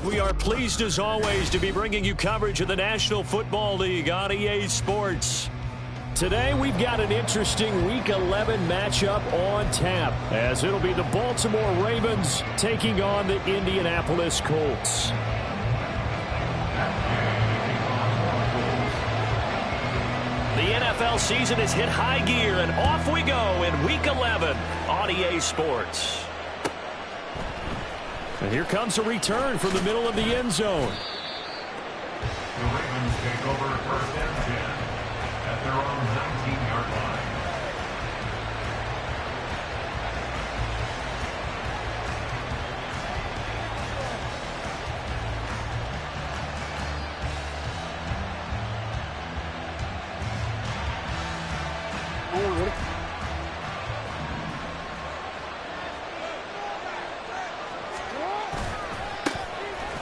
We are pleased as always to be bringing you coverage of the National Football League on EA Sports. Today we've got an interesting Week 11 matchup on tap, as it'll be the Baltimore Ravens taking on the Indianapolis Colts. The NFL season has hit high gear, and off we go in Week 11 on EA Sports. And here comes a return from the middle of the end zone. The Ravens take over first and 10 at their own 19-yard line.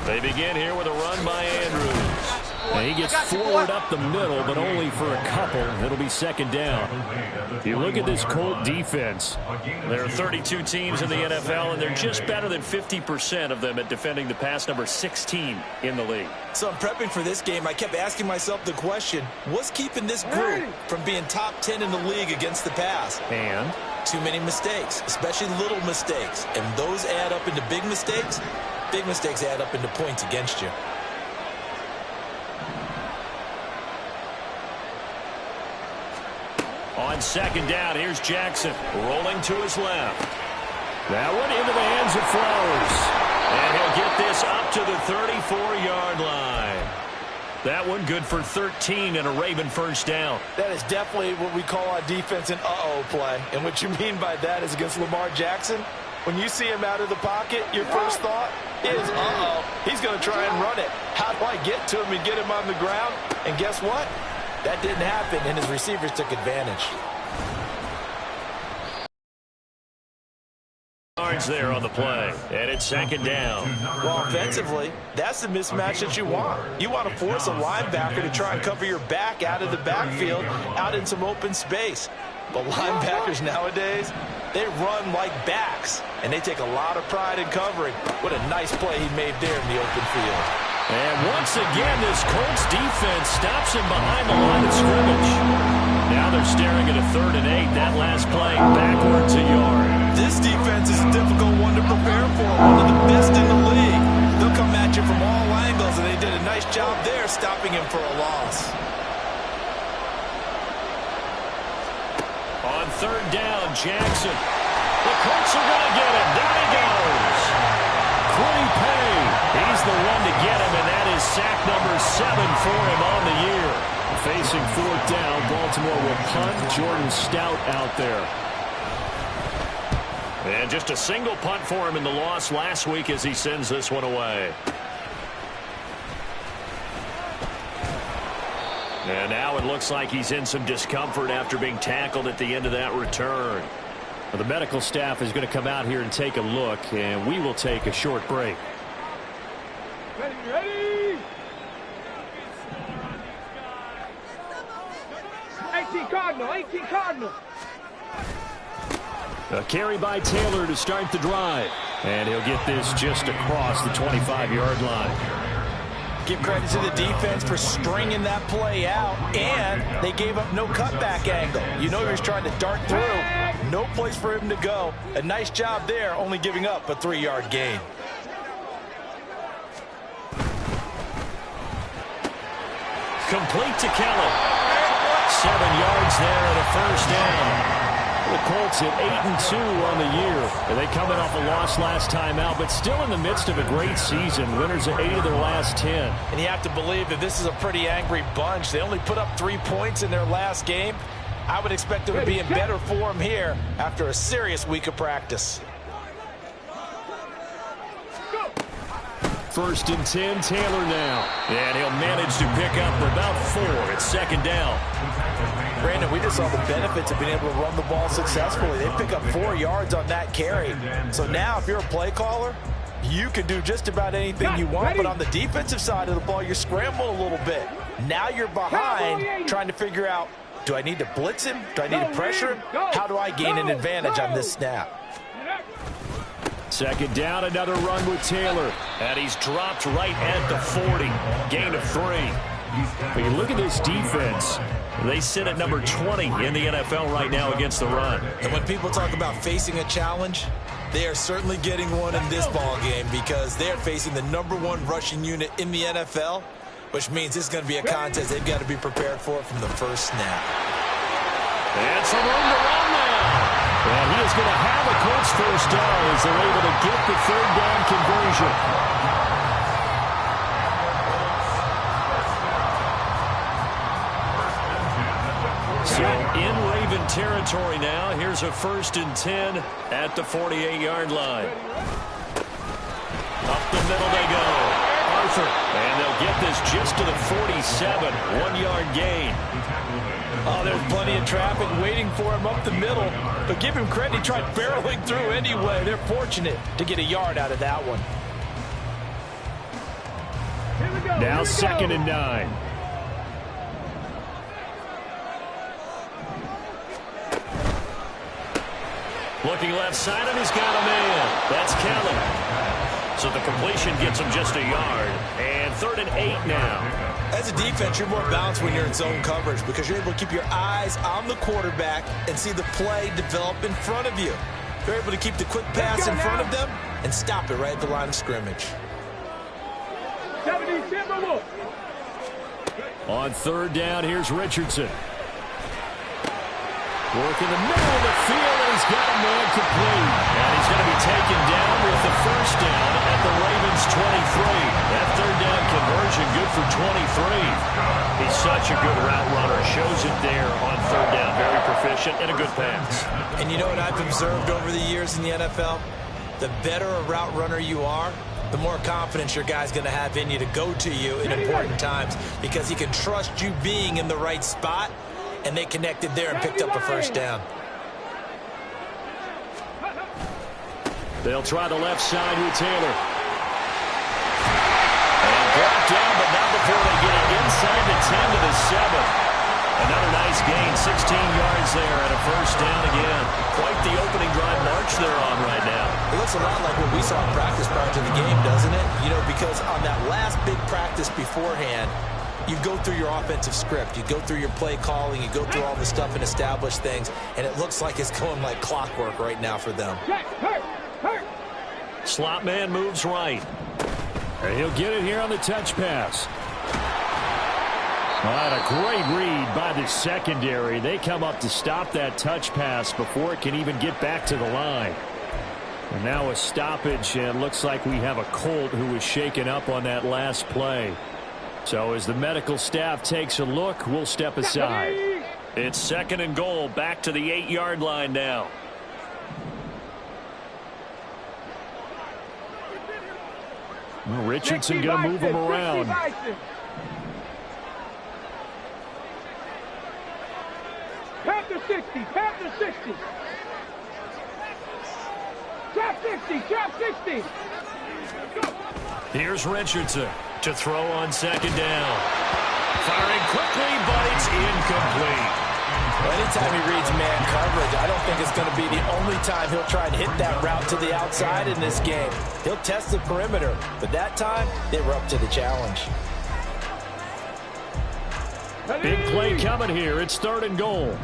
They begin here with a run by Andrews. And he gets forward up the middle, but only for a couple. It'll be second down. You look at this Colt defense. There are 32 teams in the NFL, and they're just better than 50% of them at defending the pass, number 16 in the league. So I'm prepping for this game. I kept asking myself the question, what's keeping this group from being top 10 in the league against the pass? And? Too many mistakes, especially little mistakes. And those add up into big mistakes. Big mistakes add up into points against you. On second down, here's Jackson rolling to his left. That one into the hands of Flowers. And he'll get this up to the 34-yard line. That one good for 13 and a Raven first down. That is definitely what we call on defense an uh-oh play. And what you mean by that is against Lamar Jackson, when you see him out of the pocket, your first thought is, uh-oh, he's going to try and run it. How do I get to him and get him on the ground? And guess what? That didn't happen, and his receivers took advantage. Yards there on the play, and it's second down. Well, offensively, that's the mismatch that you want. You want to force a linebacker to try and cover your back out of the backfield, out in some open space. But linebackers nowadays, they run like backs, and they take a lot of pride in covering. What a nice play he made there in the open field. And once again, this Colts defense stops him behind the line of scrimmage. Now they're staring at a 3rd and 8. That last play backwards a yard. This defense is a difficult one to prepare for. One of the best in the league. They'll come at you from all angles, and they did a nice job there stopping him for a loss. On 3rd down, Jackson. The Colts are going to get him. Down he goes. Quiddy Pay. He's the one to get him, and that is sack number 7 for him on the year. Facing 4th down, Baltimore will punt. Jordan Stout out there. And just a single punt for him in the loss last week as he sends this one away. And now it looks like he's in some discomfort after being tackled at the end of that return. Well, the medical staff is going to come out here and take a look, and we will take a short break. Ready? 18 Cardinal. A carry by Taylor to start the drive. And he'll get this just across the 25-yard line. Give credit to the defense for stringing that play out, and they gave up no cutback angle. You know he was trying to dart through. No place for him to go. A nice job there, only giving up a 3-yard gain. Complete to Kelly. 7 yards there and a first down. The Colts at 8-2 on the year. And they coming off a loss last time out, but still in the midst of a great season. Winners of 8 of their last 10. And you have to believe that this is a pretty angry bunch. They only put up 3 points in their last game. I would expect them to be in better form here after a serious week of practice. 1st and 10, Taylor now. And he'll manage to pick up about 4 at second down. Brandon, we just saw the benefits of being able to run the ball successfully. They pick up 4 yards on that carry. So now if you're a play caller, you can do just about anything you want. But on the defensive side of the ball, you scramble a little bit. Now you're behind trying to figure out, do I need to blitz him? Do I need to pressure him? How do I gain an advantage on this snap? Second down, another run with Taylor. And he's dropped right at the 40. Gain of 3. When you look at this defense, they sit at number 20 in the NFL right now against the run. And when people talk about facing a challenge, they are certainly getting one in this ball game because they're facing the #1 rushing unit in the NFL, which means it's going to be a contest they've got to be prepared for from the first snap. And some room to run now. And he is going to have a Colts first down as they're able to get the 3rd down conversion. So in Raven territory now. Here's a 1st and 10 at the 48-yard line. Up the middle they go. Arthur. And they'll get this just to the 47. 1-yard gain. Oh, there's plenty of traffic waiting for him up the middle. But give him credit, he tried barreling through anyway. They're fortunate to get a yard out of that one. Now 2nd and 9. Looking left side, and he's got a man. That's Kelly. So the completion gets him just a yard. And 3rd and 8 now. As a defense, you're more balanced when you're in zone coverage because you're able to keep your eyes on the quarterback and see the play develop in front of you. You're able to keep the quick pass in front of them and stop it right at the line of scrimmage. On 3rd down, here's Richardson. Work in the middle of the field, and he's got a man complete. And he's going to be taken down with the 1st down at the Ravens' 23. That 3rd down conversion good for 23. He's such a good route runner. Shows it there on 3rd down. Very proficient and a good pass. And you know what I've observed over the years in the NFL? The better a route runner you are, the more confidence your guy's going to have in you to go to you in important times because he can trust you being in the right spot. And they connected there and picked up a 1st down. They'll try the left side with Taylor. And brought down, but not before they get it inside the 10 to the 7. Another nice gain, 16 yards there and a 1st down again. Quite the opening drive march they're on right now. It looks a lot like what we saw in practice prior to the game, doesn't it? You know, because on that last big practice beforehand, you go through your offensive script. You go through your play calling. You go through all the stuff and establish things. And it looks like it's going like clockwork right now for them. Slot man moves right. And he'll get it here on the touch pass. A great read by the secondary. They come up to stop that touch pass before it can even get back to the line. And now a stoppage, and looks like we have a Colt who was shaken up on that last play. So as the medical staff takes a look, we'll step aside. It's 2nd and goal, back to the 8-yard line now. Well, Richardson going to move him around. Panther 60, Panther 60. Trap 60, trap 60. Here's Richardson to throw on 2nd down. Firing quickly, but it's incomplete. Well, anytime he reads man coverage, I don't think it's going to be the only time he'll try and hit that route to the outside in this game. He'll test the perimeter, but that time they were up to the challenge. Big play coming here. It's 3rd and goal.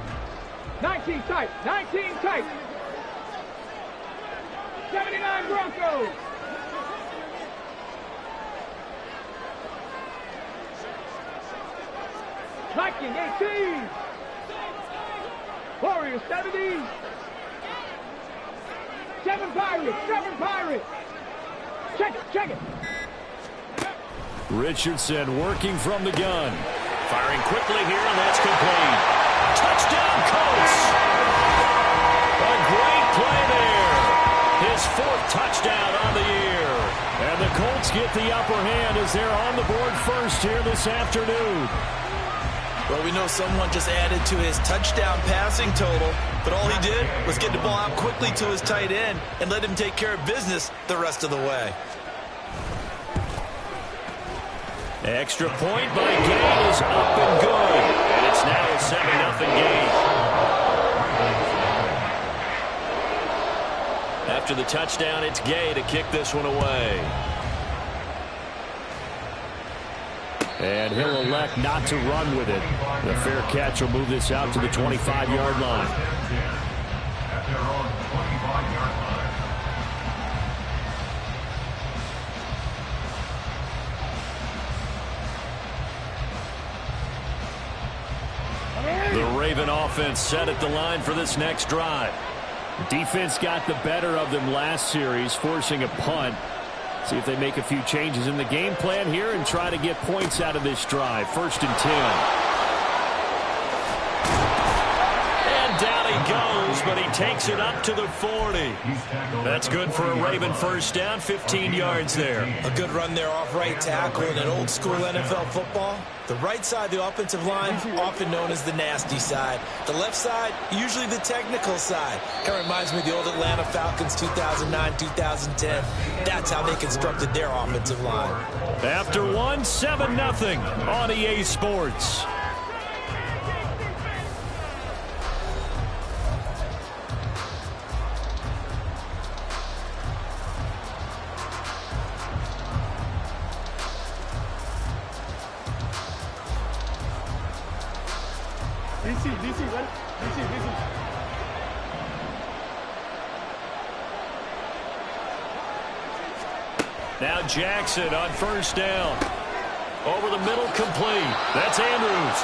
19 tight, 19 tight. 79 Broncos. Viking 18. Warriors 70. 7 Pirates, 7 Pirates. Check it, check it. Richardson working from the gun. Firing quickly here, and that's complete. Touchdown, Colts! A great play there. His 4th touchdown on the year. And the Colts get the upper hand as they're on the board first here this afternoon. Well, we know someone just added to his touchdown passing total, but all he did was get the ball out quickly to his tight end and let him take care of business the rest of the way. Extra point by Gay is up and good. And it's now a 7-0 game. After the touchdown, it's Gay to kick this one away. And he'll elect not to run with it. The fair catch will move this out to the 25-yard line. At their own 25-yard line. The Raven offense set at the line for this next drive. The defense got the better of them last series, forcing a punt. See if they make a few changes in the game plan here and try to get points out of this drive. 1st and 10. And down he goes, but he takes it up to the 40. That's good for a Raven first down, 15 yards there. A good run there off right tackle in an old school NFL football. The right side of the offensive line, often known as the nasty side. The left side, usually the technical side. Kind of reminds me of the old Atlanta Falcons 2009, 2010. That's how they constructed their offensive line. After one, 7-0 on EA Sports. DC, ready? DC. Now Jackson on first down. Over the middle, complete. That's Andrews.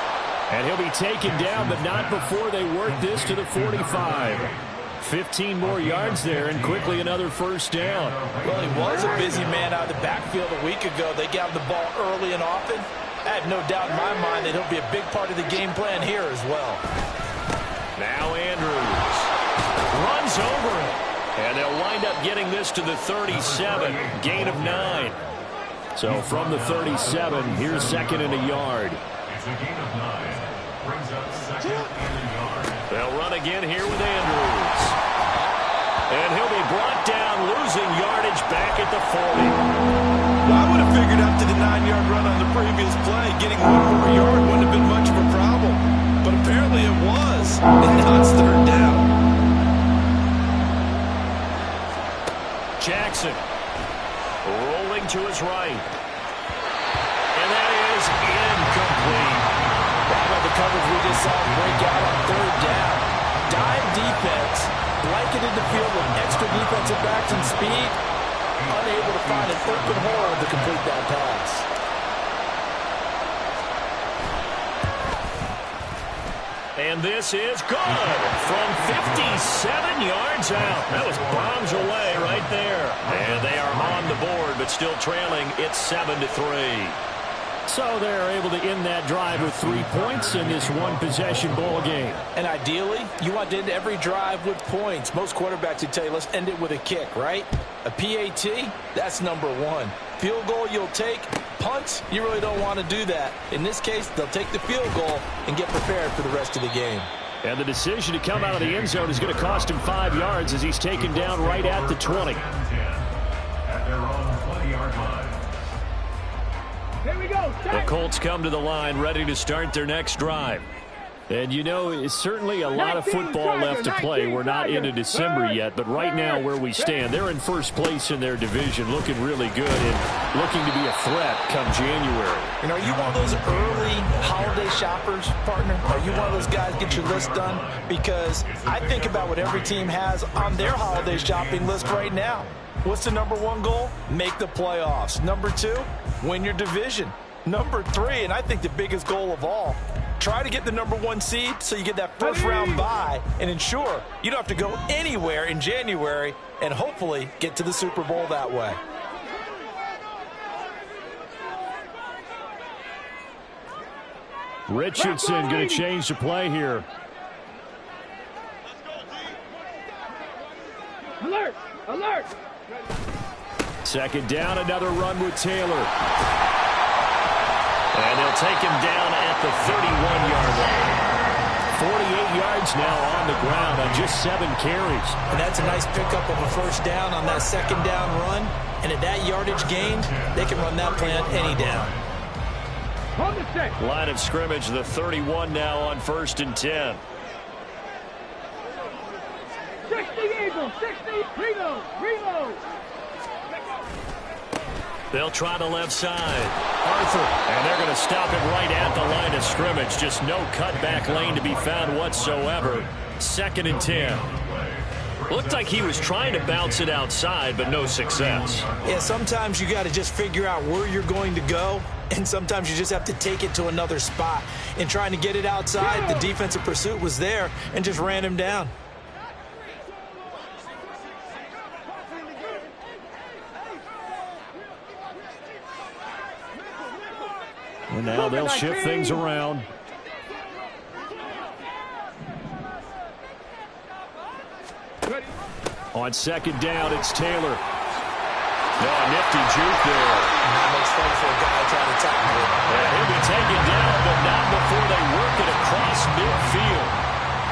And he'll be taken down, but not before they work this to the 45. 15 more yards there, and quickly another first down. Well, he was a busy man out of the backfield a week ago. They got the ball early and often. I have no doubt in my mind that he'll be a big part of the game plan here as well. Now Andrews runs over it. And they'll wind up getting this to the 37. Gain of 9. So from the 37, here's 2nd and a yard. It's a gain of 9. Brings up 2nd and a yard. They'll run again here with Andrews. And he'll be brought down, losing yardage back at the 40. Well, I would have figured after the 9-yard run on the previous play, getting 1 more yard wouldn't have been much of a problem. But apparently it was. And now it's 3rd down. Jackson rolling to his right. And that is incomplete. How about the coverage we just saw break out on 3rd down? Dime defense, blanketed the field with extra defensive backs and speed. Unable to find an open hole to complete that pass. And this is good from 57 yards out. That was bombs away right there. And they are on the board, but still trailing. It's 7-3. So they're able to end that drive with 3 points in this one-possession ball game. And ideally, you want to end every drive with points. Most quarterbacks would tell you, let's end it with a kick, right? A PAT, that's number 1. Field goal you'll take. Punts, you really don't want to do that. In this case, they'll take the field goal and get prepared for the rest of the game. And the decision to come out of the end zone is going to cost him 5 yards as he's taken down right at the 20. At their own 20-yard line. Here we go. The Colts come to the line ready to start their next drive. And you know, it's certainly a lot of football left to play. We're not into December yet, but right now where we stand, they're in first place in their division, looking really good and looking to be a threat come January. And are you one of those early holiday shoppers, partner? Are you one of those guys get your list done? Because I think about what every team has on their holiday shopping list right now. What's the number 1 goal? Make the playoffs. Number 2, win your division. Number 3, and I think the biggest goal of all, try to get the number 1 seed so you get that first round bye and ensure you don't have to go anywhere in January and hopefully get to the Super Bowl that way. Richardson going to change the play here. Alert! Alert! 2nd down, another run with Taylor. And they'll take him down at the 31-yard line. 48 yards now on the ground on just 7 carries. And that's a nice pickup of a first down on that 2nd down run. And at that yardage gained, they can run that play on any down. Hold the stick. Line of scrimmage, the 31 now on 1st and 10. 60 Eagles. on 60. Reload. Reload. They'll try the left side. Arthur. And they're going to stop it right at the line of scrimmage. Just no cutback lane to be found whatsoever. 2nd and 10. Looked like he was trying to bounce it outside, but no success. Yeah, sometimes you got to just figure out where you're going to go, and sometimes you just have to take it to another spot. In trying to get it outside, the defensive pursuit was there and just ran him down. And now they'll shift things around. On 2nd down, it's Taylor. No, nifty juke there. Not much fun for a guy trying to tackle it. And he'll be taken down, but not before they work it across midfield.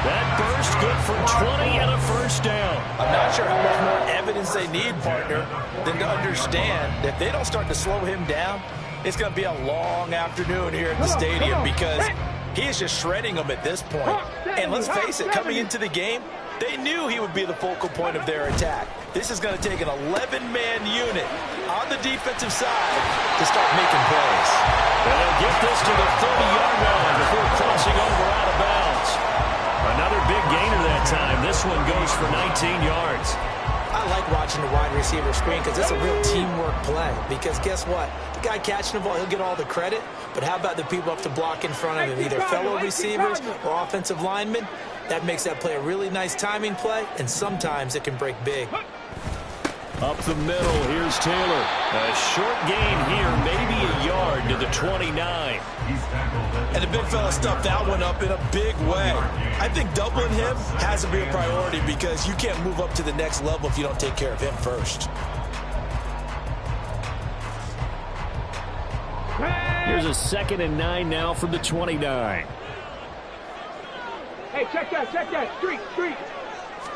That burst good for 20 and a first down. I'm not sure how much more evidence they need, partner, than to understand that if they don't start to slow him down, it's going to be a long afternoon here at the stadium because he is just shredding them at this point. And let's face it, coming into the game, they knew he would be the focal point of their attack. This is going to take an 11-man unit on the defensive side to start making plays. And they'll get this to the 30-yard line before crossing over out of bounds. Another big gainer that time. This one goes for 19 yards. I like watching the wide receiver screen because it's a real teamwork play. Because guess what? The guy catching the ball, he'll get all the credit. But how about the people up to block in front of him, either fellow receivers or offensive linemen? That makes that play a really nice timing play, and sometimes it can break big. Up the middle, here's Taylor. A short gain here, maybe a yard to the 29. And the big fella stuffed that one up in a big way. I think doubling him has to be a priority because you can't move up to the next level if you don't take care of him first. Here's a 2nd and 9 now from the 29. Hey, check that. Street.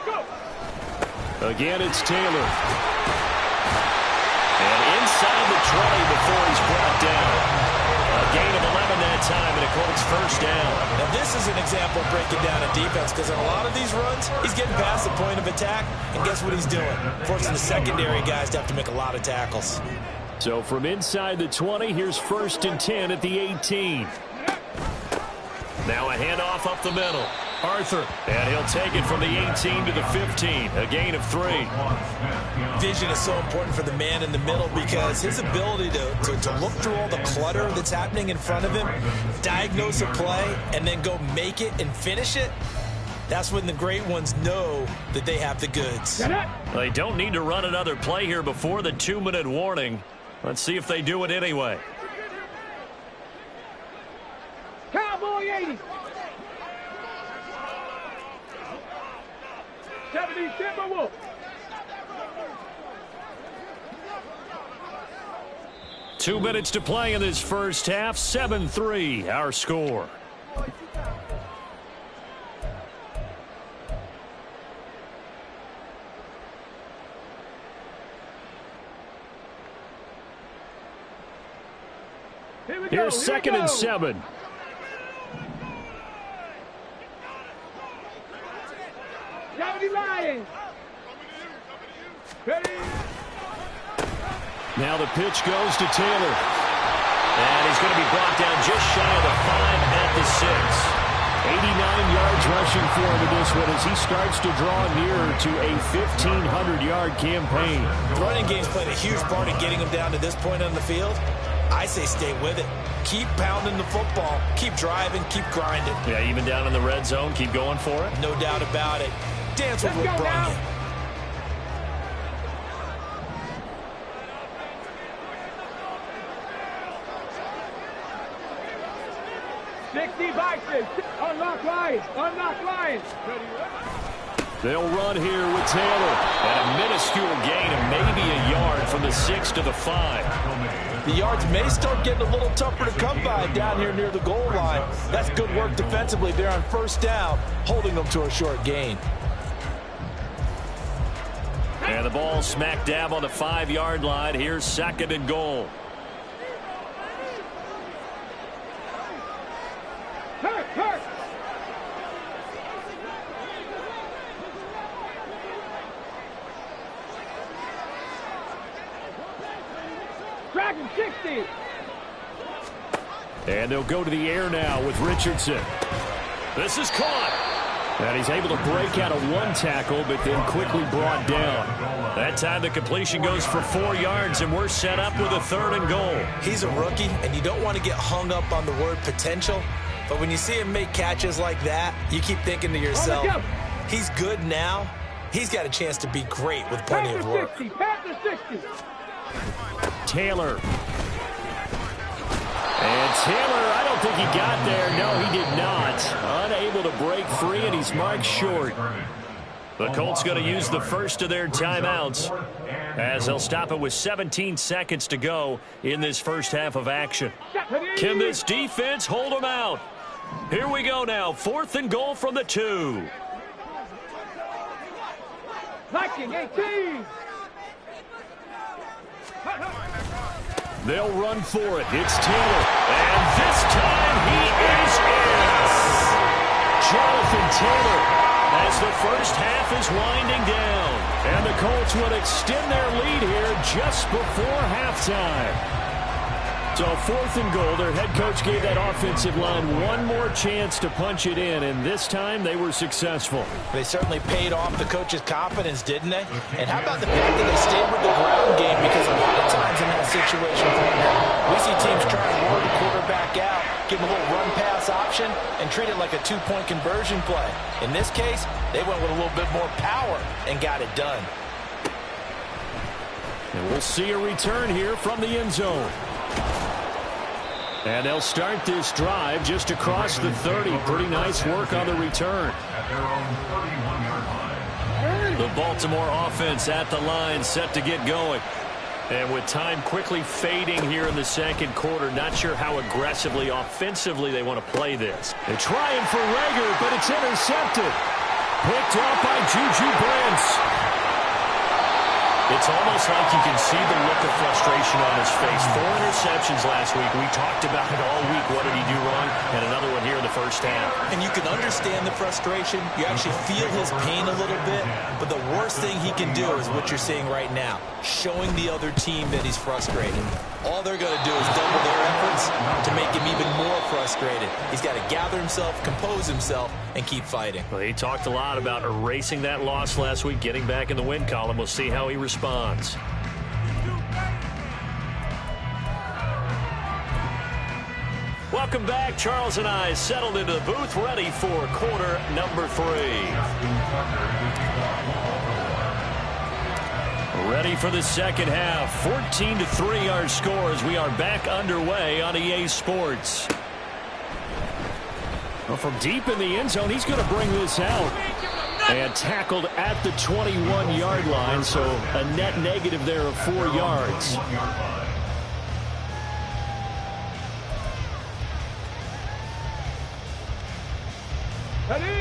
Go. Again, it's Taylor. And inside the 20 before he's brought down. A gain of 11 that time, and a Colts first down. Now, this is an example of breaking down a defense because in a lot of these runs, he's getting past the point of attack, and guess what he's doing? Forcing the secondary guys to have to make a lot of tackles. So from inside the 20, here's 1st and 10 at the 18. Now a handoff up the middle. Arthur, and he'll take it from the 18 to the 15, a gain of 3. Vision is so important for the man in the middle because his ability to look through all the clutter that's happening in front of him, diagnose a play, and then go make it and finish it, that's when the great ones know that they have the goods. They don't need to run another play here before the 2-minute warning. Let's see if they do it anyway. Cowboy 80. 70 Timberwolves. Two minutes to play in this first half. 7-3, our score. Here's 2nd and 7. Now the pitch goes to Taylor. And he's going to be brought down just shy of the 5 at the 6. 89 yards rushing for him in this one as he starts to draw nearer to a 1,500-yard campaign. The running game's played a huge part in getting him down to this point on the field. I say stay with it. Keep pounding the football. Keep driving. Keep grinding. Yeah, even down in the red zone, keep going for it. No doubt about it. Dance with what brought you. 60 Bison. Unlock Lions. Unlock Lions. They'll run here with Taylor. And a minuscule gain of maybe a yard from the 6 to the 5. The yards may start getting a little tougher to come by down here near the goal line. That's good work defensively there on first down, holding them to a short gain. And the ball smack dab on the 5-yard line. Here's 2nd and goal. 50. And they'll go to the air now with Richardson. This is caught. And he's able to break out of one tackle, but then quickly brought down. That time the completion goes for 4 yards, and we're set up with a 3rd and goal. He's a rookie, and you don't want to get hung up on the word potential. But when you see him make catches like that, you keep thinking to yourself, he's good now. He's got a chance to be great with plenty of work. 60, pass to 60. Taylor. And Taylor, I don't think he got there. No, he did not. Unable to break free, and he's marked short. The Colts going to use the first of their timeouts as they'll stop it with 17 seconds to go in this first half of action. Can this defense hold them out? Here we go now. 4th and goal from the 2. Viking 18. They'll run for it. It's Taylor. And this time he is in. Jonathan Taylor as the first half is winding down. And the Colts will extend their lead here just before halftime. So 4th and goal. Their head coach gave that offensive line one more chance to punch it in, and this time they were successful. They certainly paid off the coach's confidence, didn't they? And how about the fact that they stayed with the ground game? Because a lot of times in that situation, we see teams try to roll the quarterback out, give him a little run-pass option, and treat it like a 2-point conversion play. In this case, they went with a little bit more power and got it done. And we'll see a return here from the end zone. And they'll start this drive just across the 30. Pretty nice work on the return. The Baltimore offense at the line, set to get going. And with time quickly fading here in the second quarter, not sure how aggressively, offensively they want to play this. They're trying for Reagor, but it's intercepted. Picked off by Juju Brents. It's almost like you can see the look of frustration on his face. 4 interceptions last week. We talked about it all week. What did he do wrong? And another one here in the first half. And you can understand the frustration. You actually feel his pain a little bit. But the worst thing he can do is what you're seeing right now, showing the other team that he's frustrated. All they're going to do is double their efforts to make him even more frustrated. He's got to gather himself, compose himself, and keep fighting. Well, he talked a lot about erasing that loss last week, getting back in the win column. We'll see how he responds. Welcome back. Charles and I settled into the booth, ready for quarter number 3. Ready for the second half. 14-3 our score as we are back underway on EA Sports. Well, from deep in the end zone, he's going to bring this out. And tackled at the 21-yard line, so a net negative there of 4 yards.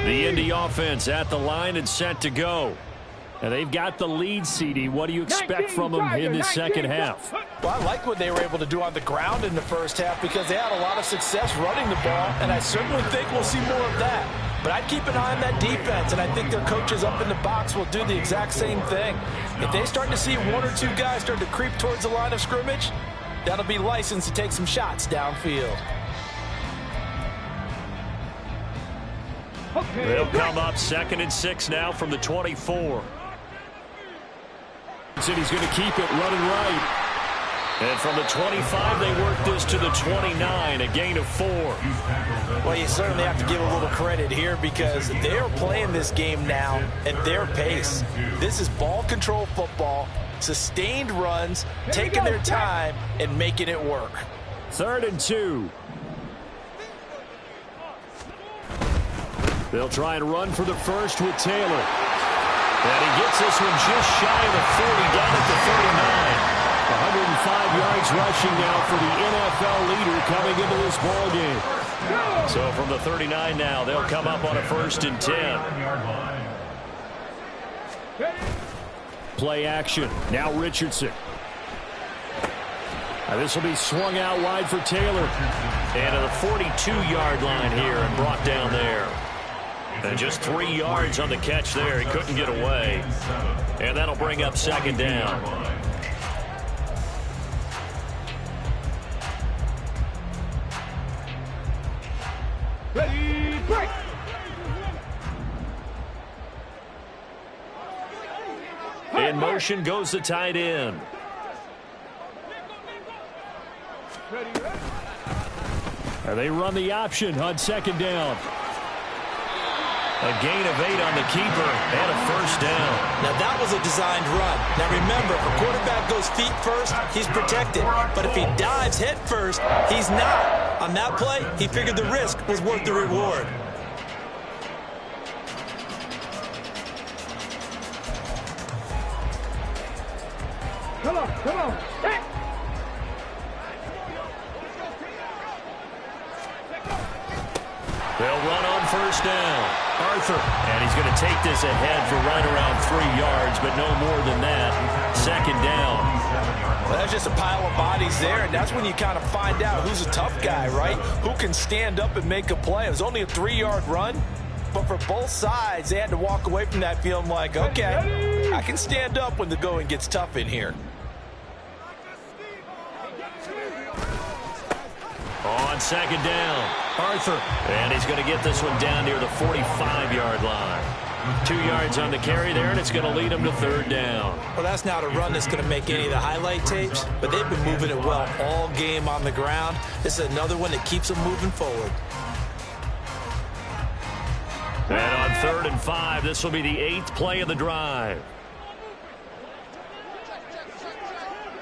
The Indy offense at the line and set to go. And they've got the lead, CD. What do you expect from them in this second half? Well, I like what they were able to do on the ground in the first half because they had a lot of success running the ball, and I certainly think we'll see more of that. But I'd keep an eye on that defense, and I think their coaches up in the box will do the exact same thing. If they start to see 1 or 2 guys start to creep towards the line of scrimmage, that'll be licensed to take some shots downfield. They'll come up 2nd and 6 now from the 24. He's going to keep it running right. And from the 25, they work this to the 29, a gain of 4. Well, you certainly have to give a little credit here because they're playing this game now at their pace. This is ball control football, sustained runs, taking their time and making it work. 3rd and 2. They'll try and run for the first with Taylor. And he gets this one just shy of the 40, down at the 39. 105 yards rushing now for the NFL leader coming into this ballgame. So from the 39 now, they'll come up on a 1st and 10. Play action. Now Richardson. This will be swung out wide for Taylor. And to the 42-yard line here and brought down there. And just 3 yards on the catch there. He couldn't get away. And that'll bring up 2nd down. Ready, break. In motion goes the tight end. And they run the option on second down. A gain of 8 on the keeper and a first down. Now that was a designed run. Now remember, if a quarterback goes feet first, he's protected. But if he dives head first, he's not. On that play, he figured the risk was worth the reward. Come on, come on. Hey. They'll run on first down. Arthur. And he's going to take this ahead for right around 3 yards, but no more than that. Second down. Well, that's just a pile of bodies there, and that's when you kind of find out who's a tough guy, right? Who can stand up and make a play. It was only a 3-yard run, but for both sides, they had to walk away from that feeling like, okay, I can stand up when the going gets tough in here. On second down, Arthur. And he's going to get this one down near the 45-yard line. 2 yards on the carry there, and it's going to lead him to third down. Well, that's not a run that's going to make any of the highlight tapes, but they've been moving it well all game on the ground. This is another one that keeps them moving forward. And on 3rd and 5, this will be the 8th play of the drive.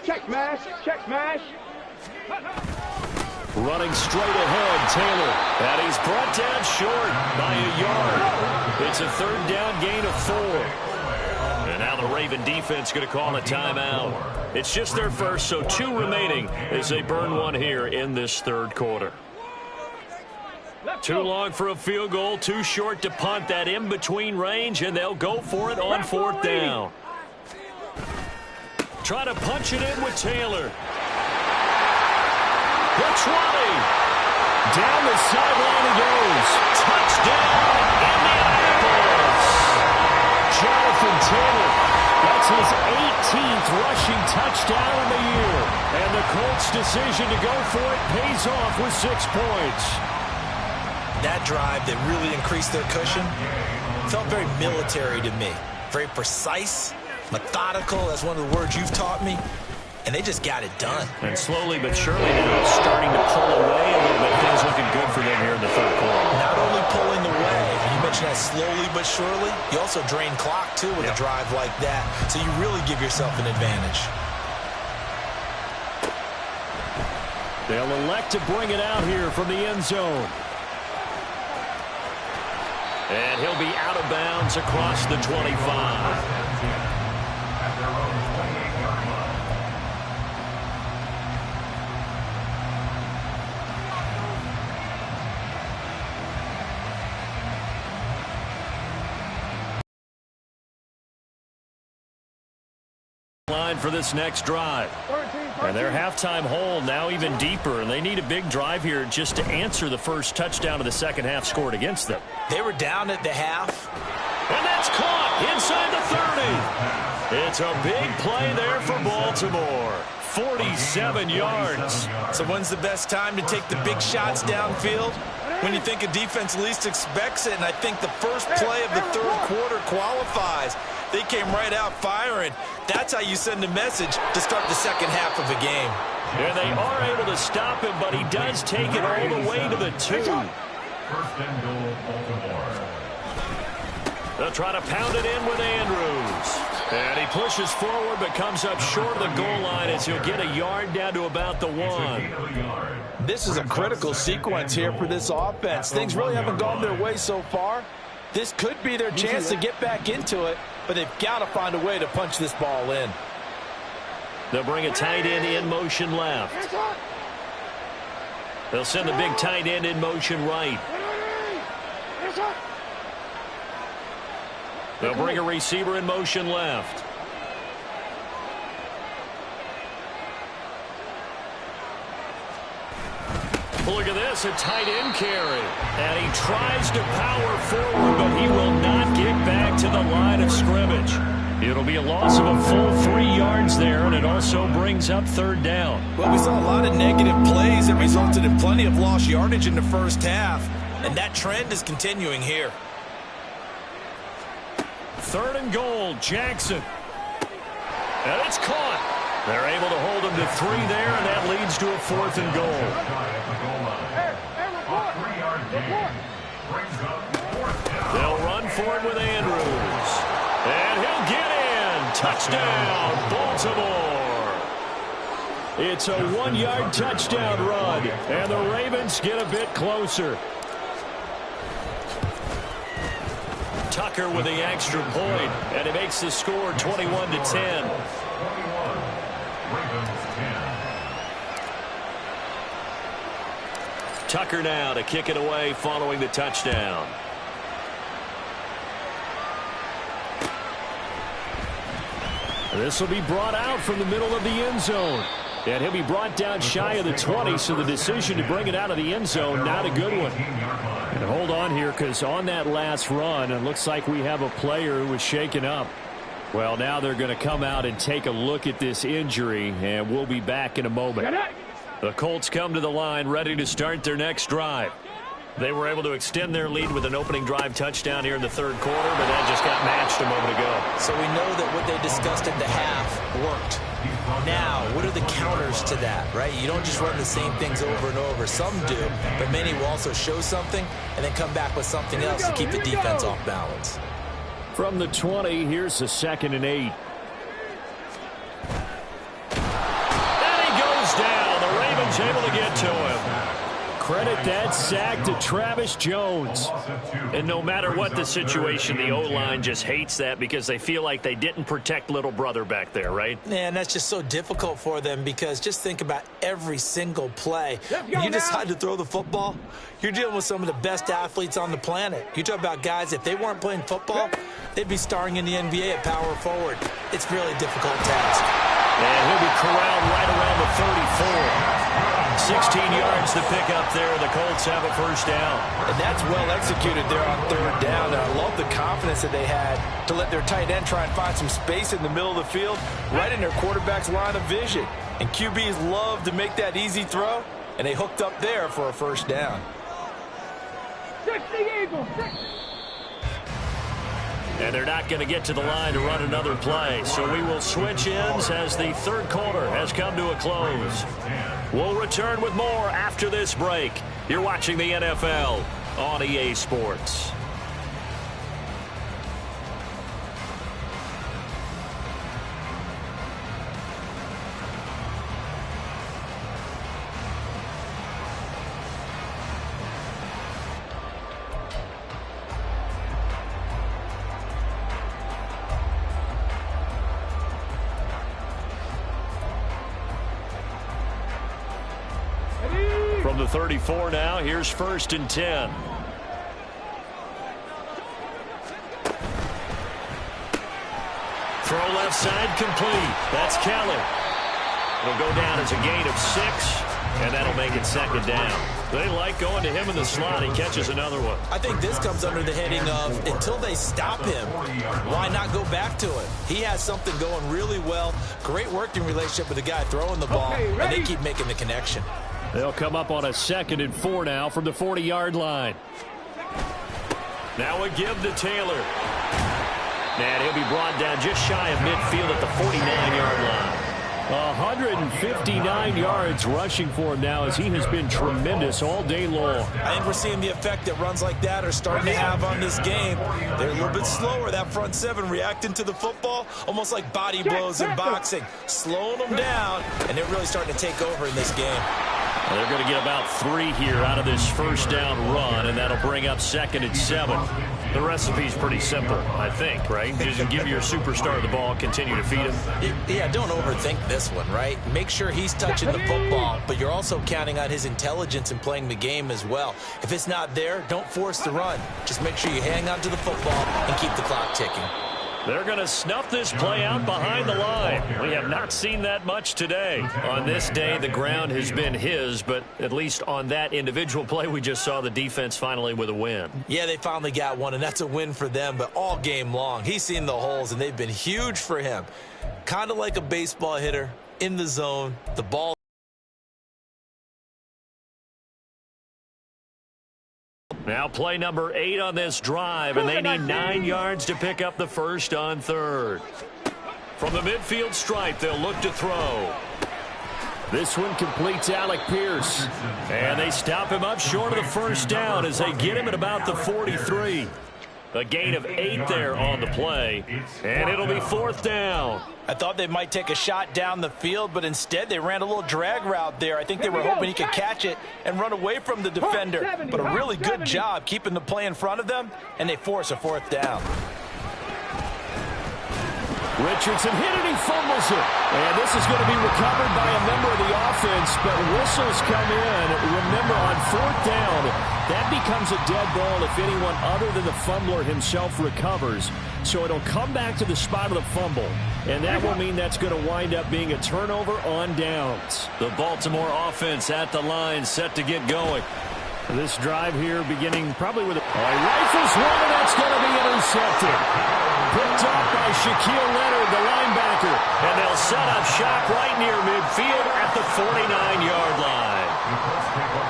Check mash, check mash. Running straight ahead, Taylor. And he's brought down short by a yard. It's a 3rd down gain of 4. And now the Raven defense going to call a timeout. It's just their first, so 2 remaining as they burn one here in this 3rd quarter. Too long for a field goal, too short to punt. That in-between range, and they'll go for it on 4th down. Try to punch it in with Taylor. The 20. Down the sideline he goes. Touchdown, Indianapolis. Jonathan Taylor. That's his 18th rushing touchdown of the year. And the Colts' decision to go for it pays off with 6 points. That drive that really increased their cushion felt very military to me. Very precise, methodical. That's one of the words you've taught me. And they just got it done. And slowly but surely now starting to pull away a little bit. Things looking good for them here in the 3rd quarter. Not only pulling away, you mentioned that slowly but surely, you also drain clock too with a drive like that. So you really give yourself an advantage. They'll elect to bring it out here from the end zone. And he'll be out of bounds across the 25. Line for this next drive. And their halftime hole now even deeper, and they need a big drive here just to answer the first touchdown of the second half scored against them. They were down at the half. And that's caught inside the 30. It's a big play there for Baltimore. 47 yards. So when's the best time to take the big shots downfield? When you think a defense least expects it, and I think the first play of the 3rd quarter qualifies. They came right out firing. That's how you send a message to start the second half of a game. And they are able to stop him, but he does take it all the way to the 2. 1st and goal, Baltimore. They'll try to pound it in with Andrews. And he pushes forward but comes up short of the goal line as he'll get a yard down to about the 1. This is a critical sequence here for this offense. Things really haven't gone their way so far. This could be their chance to get back into it, but they've got to find a way to punch this ball in. They'll bring a tight end in motion left. They'll send the big tight end in motion right. They'll bring a receiver in motion left. Look at this, a tight end carry. And he tries to power forward, but he will not get back to the line of scrimmage. It'll be a loss of a full 3 yards there, and it also brings up 3rd down. Well, we saw a lot of negative plays that resulted in plenty of lost yardage in the first half. And that trend is continuing here. 3rd and goal, Jackson. And it's caught. They're able to hold him to 3 there, and that leads to a 4th and goal. They'll run for it with Andrews. And he'll get in. Touchdown, Baltimore. It's a 1-yard touchdown run, and the Ravens get a bit closer. Tucker with the extra point, and it makes the score 21-10. Tucker now to kick it away following the touchdown. This will be brought out from the middle of the end zone. And he'll be brought down shy of the 20, so the decision to bring it out of the end zone, not a good one. And hold on here, because on that last run, it looks like we have a player who was shaken up. Well, now they're going to come out and take a look at this injury, and we'll be back in a moment. The Colts come to the line, ready to start their next drive. They were able to extend their lead with an opening drive touchdown here in the 3rd quarter, but that just got matched a moment ago. So we know that what they discussed at the half worked. Now, what are the counters to that, right? You don't just run the same things over and over. Some do, but many will also show something and then come back with something else to keep the defense off balance. From the 20, here's the 2nd and 8. And he goes down. The Ravens able to get to him. Credit that sack to Travis Jones. And no matter what the situation, the O-line just hates that because they feel like they didn't protect little brother back there, right? Man, that's just so difficult for them because just think about every single play. When you decide to throw the football, you're dealing with some of the best athletes on the planet. You talk about guys, if they weren't playing football, they'd be starring in the NBA at power forward. It's really a difficult task. And he'll be corralled right around the 34. 16 yards to pick up there. The Colts have a 1st down. And that's well executed there on 3rd down. And I love the confidence that they had to let their tight end try and find some space in the middle of the field, right in their quarterback's line of vision. And QBs love to make that easy throw, and they hooked up there for a 1st down. 60 Eagles, 60. And they're not going to get to the line to run another play. So we will switch ends as the 3rd quarter has come to a close. We'll return with more after this break. You're watching the NFL on EA Sports. From the 34 now, here's 1st and 10. Throw left side complete. That's Kelly. It'll go down as a gain of 6, and that'll make it 2nd down. They like going to him in the slot. He catches another one. I think this comes under the heading of until they stop him, why not go back to him? He has something going really well. Great working relationship with the guy throwing the ball, and they keep making the connection. They'll come up on a 2nd and 4 now from the 40-yard line. Now a give to Taylor. And he'll be brought down just shy of midfield at the 49-yard line. 159 yards rushing for him now as he has been tremendous all day long. I think we're seeing the effect that runs like that are starting to have on this game. They're a little bit slower, that front 7, reacting to the football, almost like body blows in boxing, slowing them down, and they're really starting to take over in this game. Well, they're going to get about 3 here out of this 1st down run, and that'll bring up 2nd and 7. The recipe's pretty simple, I think, right? Just give your superstar the ball, continue to feed him. Yeah, don't overthink this one, right? Make sure he's touching the football, but you're also counting on his intelligence in playing the game as well. If it's not there, don't force the run. Just make sure you hang on to the football and keep the clock ticking. They're going to snuff this play out behind the line. We have not seen that much today. On this day, the ground has been his, but at least on that individual play, we just saw the defense finally with a win. Yeah, they finally got one, and that's a win for them, but all game long, he's seen the holes, and they've been huge for him. Kind of like a baseball hitter in the zone, the ball Now play number 8 on this drive, and they need 9 yards to pick up the first on third. From the midfield stripe, they'll look to throw. This one completes Alec Pierce. And they stop him up short of the first down as they get him at about the 43. A gain of 8 there on the play, and it'll be 4th down. I thought they might take a shot down the field, but instead they ran a little drag route there. I think they were hoping he could catch it and run away from the defender. But a really good job keeping the play in front of them, and they force a 4th down. Richardson hit it, he fumbles it. And this is going to be recovered by a member of the offense, but whistles come in. Remember, on 4th down, that becomes a dead ball if anyone other than the fumbler himself recovers. So it'll come back to the spot of the fumble, and that will mean that's going to wind up being a turnover on downs. The Baltimore offense at the line, set to get going. This drive here beginning probably with a rifles one, and that's going to be intercepted. Picked up by Shaquille Leonard, the linebacker. And they'll set up shop right near midfield at the 49-yard line.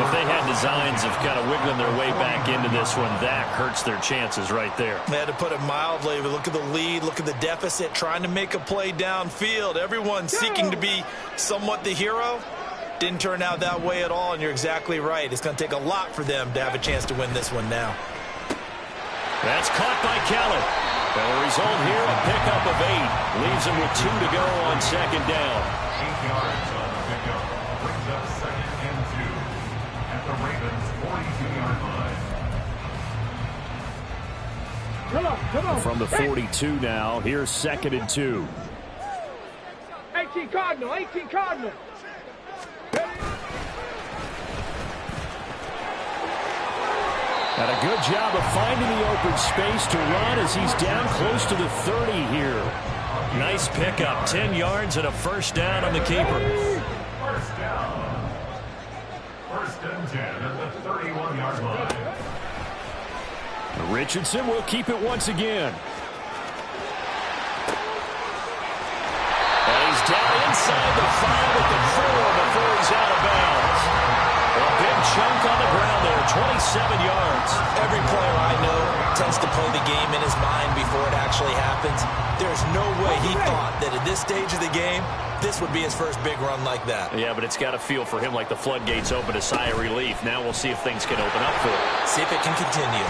If they had designs of kind of wiggling their way back into this one, that hurts their chances right there. They had to put it mildly, but look at the lead, look at the deficit, trying to make a play downfield. Everyone seeking to be somewhat the hero. Didn't turn out that way at all, and you're exactly right. It's going to take a lot for them to have a chance to win this one now. That's caught by Kelly. Well, the result here, a pickup of 8. Leaves him with 2 to go on 2nd down. 8 yards on the pickup. Brings up 2nd and 2 at the Ravens' 42-yard line. Come on. From the 42 now, here's 2nd and 2. 18 Cardinal. Got a good job of finding the open space to run as he's down close to the 30 here. Nice pickup, 10 yards and a 1st down on the keeper. 1st down. 1st and 10 at the 31-yard line. Richardson will keep it once again. And he's down inside the 5 at the 4 before he's out of bounds. A big chunk on the ground there, 27 yards. Every player I know tends to play the game in his mind before it actually happens. There's no way he thought that at this stage of the game, this would be his first big run like that. Yeah, but it's got to feel for him like the floodgates open, a sigh of relief. Now we'll see if things can open up for him. See if it can continue.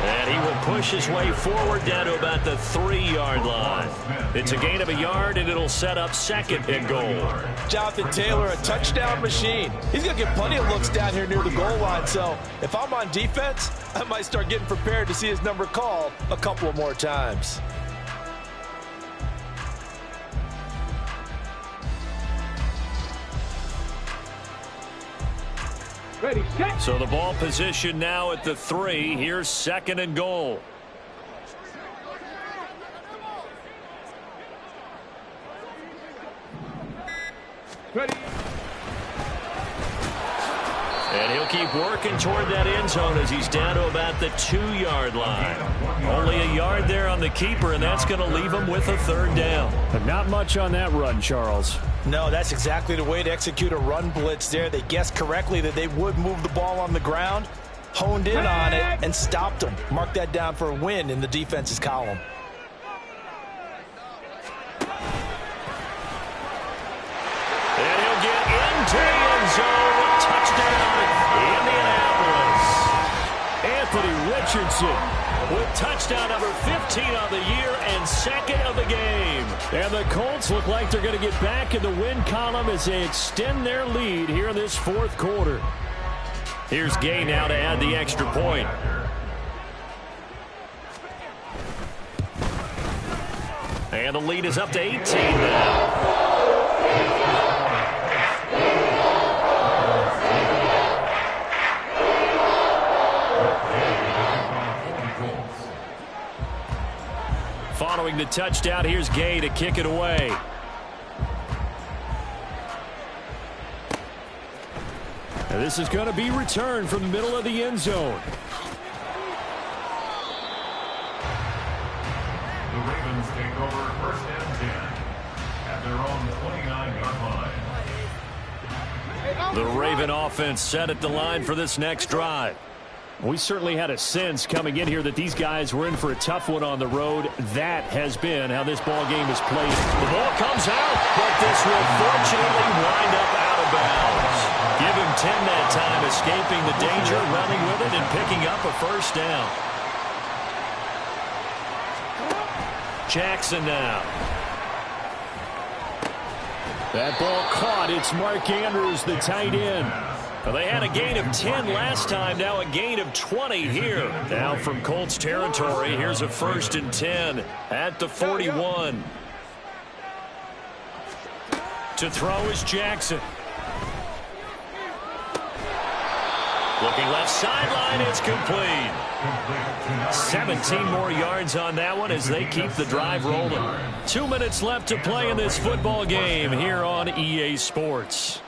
And he will push his way forward down to about the 3-yard line. It's a gain of a yard, and it'll set up 2nd and goal. Jonathan Taylor, a touchdown machine. He's going to get plenty of looks down here near the goal line. So if I'm on defense, I might start getting prepared to see his number called a couple of more times. Ready, set. So the ball position now at the 3. Here's 2nd and goal. Ready. And he'll keep working toward that end zone as he's down to about the 2-yard line. Only a yard there on the keeper, and that's going to leave him with a 3rd down. But not much on that run, Charles. No, that's exactly the way to execute a run blitz there. They guessed correctly that they would move the ball on the ground, honed in on it, and stopped them. Mark that down for a win in the defense's column. And he'll get into the end zone. Touchdown, Indianapolis. Anthony Richardson with touchdown number 15 on the year and 2nd of the game. And the Colts look like they're going to get back in the win column as they extend their lead here in this 4th quarter. Here's Gay now to add the extra point. And the lead is up to 18 now. Following the touchdown, here's Gay to kick it away. And this is going to be returned from the middle of the end zone. The Ravens take over 1st and 10 at their own 29-yard line. The Raven offense set at the line for this next drive. We certainly had a sense coming in here that these guys were in for a tough one on the road. That has been how this ball game is played. The ball comes out, but this will fortunately wind up out of bounds. Give him 10 that time, escaping the danger, running with it, and picking up a first down. Jackson now. That ball caught. It's Mark Andrews, the tight end. Well, they had a gain of 10 last time, now a gain of 20 here. Now from Colts territory, here's a 1st and 10 at the 41. To throw is Jackson. Looking left sideline, it's complete. 17 more yards on that one as they keep the drive rolling. 2 minutes left to play in this football game here on EA Sports.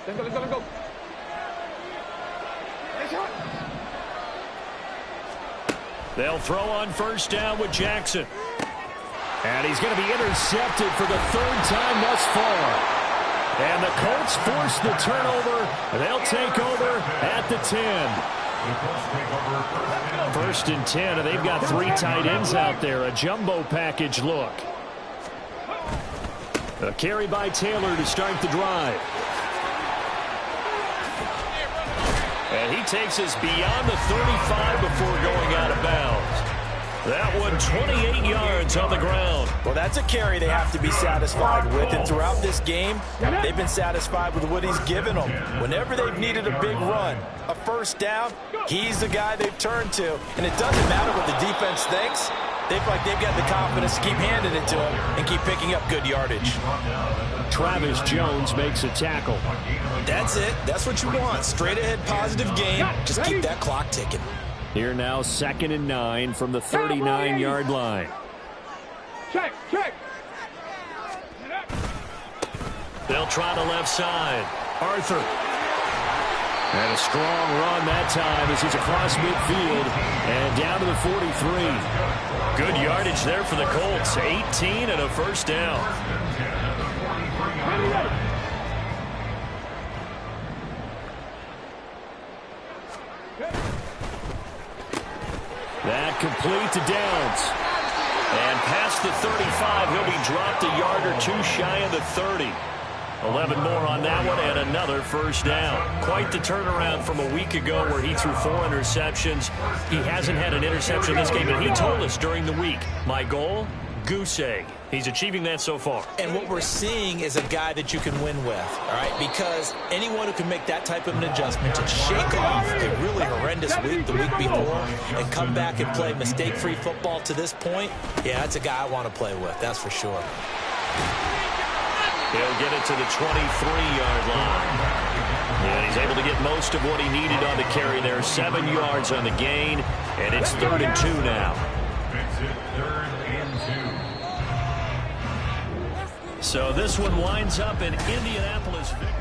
Let's go. They'll throw on 1st down with Jackson. And he's going to be intercepted for the 3rd time thus far. And the Colts force the turnover. They'll take over at the 10. 1st and 10, and they've got 3 tight ends out there. A jumbo package look. A carry by Taylor to start the drive. And he takes us beyond the 35 before going out of bounds. That one 28 yards on the ground. Well, that's a carry they have to be satisfied with. And throughout this game, they've been satisfied with what he's given them. Whenever they've needed a big run, a 1st down, he's the guy they've turned to. And it doesn't matter what the defense thinks. They feel like they've got the confidence to keep handing it to him and keep picking up good yardage. Travis Jones makes a tackle. That's it. That's what you want. Straight ahead positive game. Just keep that clock ticking. Here now 2nd and 9 from the 39-yard line. Check. They'll try the left side. Arthur. And a strong run that time as he's across midfield and down to the 43. Good yardage there for the Colts. 18 and a 1st down. That complete to Downs. And past the 35, he'll be dropped a yard or 2 shy of the 30. 11 more on that one and another 1st down. Quite the turnaround from a week ago where he threw 4 interceptions. He hasn't had an interception this game, and he told us during the week, my goal, goose egg. He's achieving that so far. And what we're seeing is a guy that you can win with, all right? Because anyone who can make that type of an adjustment to shake off a really horrendous week the week before and come back and play mistake-free football to this point, yeah, that's a guy I want to play with, that's for sure. He'll get it to the 23-yard line. And he's able to get most of what he needed on the carry there. 7 yards on the gain, and it's 3rd and 2 now. So this one winds up in Indianapolis victory.